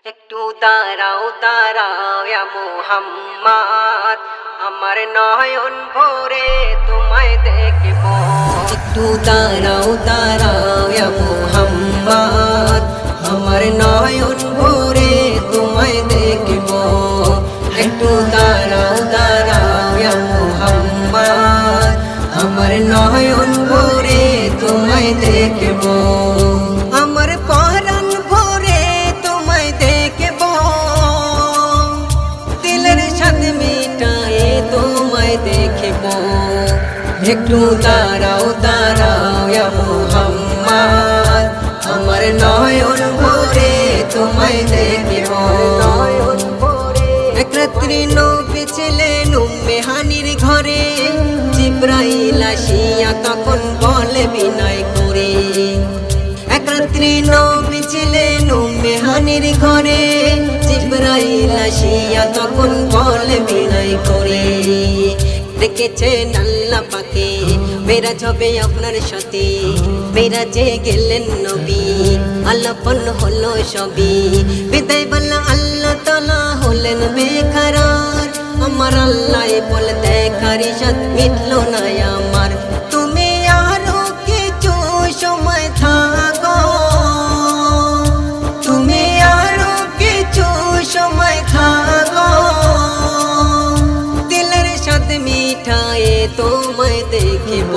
একটু দাঁড়াও দাঁড়াও ইয়া মুহাম্মদ, আমার নয়ন ভরে তোমায় দেখব। একটু দাঁড়াও দাঁড়াও ইয়া মুহাম্মদ, আমার নয়ন ভরে তোমায় দেখব। একটু দাঁড়াও দাঁড়াও ইয়া মুহাম্মদ, আমার নয়ন ভরে তোমায় দেখব। আমার পরাণ ভরে তোমায় দেখব, দিলের স্বাদ মিটায়ে তোমায় দেখব। একটু দাঁড়াও দাঁড়াও ইয়া মুহাম্মদ, আমার নয়ন ভরে তোমায় দেখব। এক রাত্রি নবী ছিলেন উম্মে হানির ঘরে, জিবরাইল আসিয়া তখন বলে বিনয় করে। এক রাত্রি নবী ছিলেন উম্মে হানির ঘরে, জিবরাইল আসিয়া তখন বলে বিনয় করে। দেখেছেন আল্লাহ পাকে মেরাজ হবে আপনার সাথে, মেরাজে গেলেন নবী আল্লাপন হলো সবই। বিদায় বলা আল্লাহ তাআলা হলেন বেকরার, আমার আল্লাহ বলে দেখার ইশাত মিটলো না আমার। তুমি আরো কিছু সময় থাকো, তুমি আরো কিছু সময় থাকো, দিলের স্বাদ মিঠায়ে তোমায় দেখব।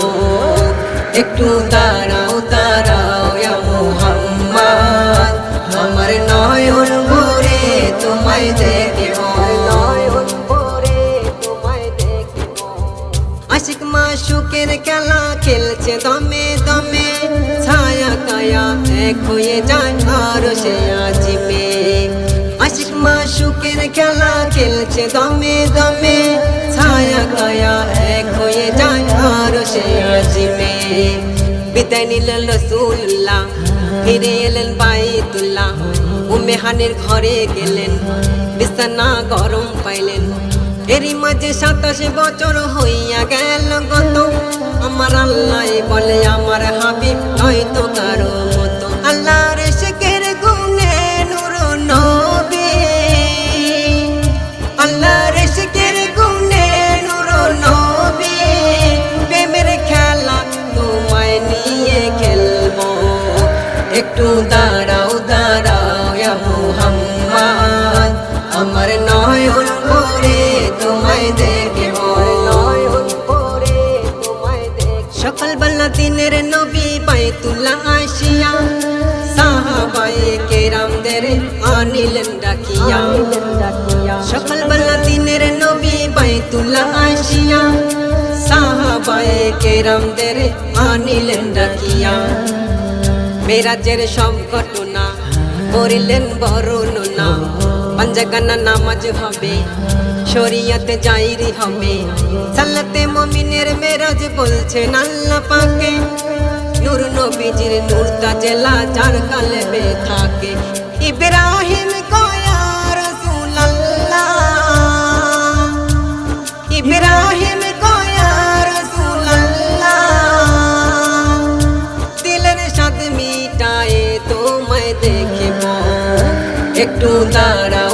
একটু দাঁড়াও দাঁড়াও ইয়া মুহাম্মদ, আমার নয়ন ভরে তোমায় দেখব। আশিক মাশুকের খেলা খেলছে দমে দমে, ছায়া কায়া এক হয়ে যায় আরশে আজিমে। আশিক মাশুকের খেলা খেলছে দমে দমে, ছায়া কায়া এক হয়ে যায় আরশে আজিমে। বিদায় নিলেন রাসূলুল্লাহ, ফিরে এলেন বাইতুল্লাহ, উম্মে হানির ঘরে গেলেন, বিছানা গরম পাইলেন। এরই মাঝে 27 বছর হইয়া গেল গত, আমার আল্লাহ বলে আমার হাবিব নয়তো কারো মতো। আল্লাহর ইশকের গুণে নূর নবী, আল্লাহর ইশকের গুণে নূর নবী, প্রেমের খেলা তোমায় নিয়ে খেলবো। একটু দাঁড়াও দাঁড়াও ইয়া মুহাম্মদ, আমার নয়ন ভরে তোমায় দেখব। সকালবেলা দিনের নবী বাইতুল্লাহ আসিয়া, সাহাবায়ে কেরামদের আনিলেন ডাকিয়া। সকালবেলা দিনের নবী বাইতুল্লাহ আসিয়া, সাহাবায়ে কেরামদের আনিলেন ডাকিয়া। মেরাজের সব ঘটনা করিলেন বর্ণনা, পাঞ্জাগানা নামাজ হবে, শরীয়তে জায়েরি হবে, সালাতে মুমিনের মেরাজ বলছেন আল্লাহ পাকে। নূর নবীজির নূর তাজেলা যার কলবে থাকে, ইব্রাহিম কয়া রাসূলুল্লাহ, ইব্রাহিম কয়া রাসূলুল্লাহ, দিলের স্বাদ মিটায়ে তোমায় দেখব। একটু দাঁড়া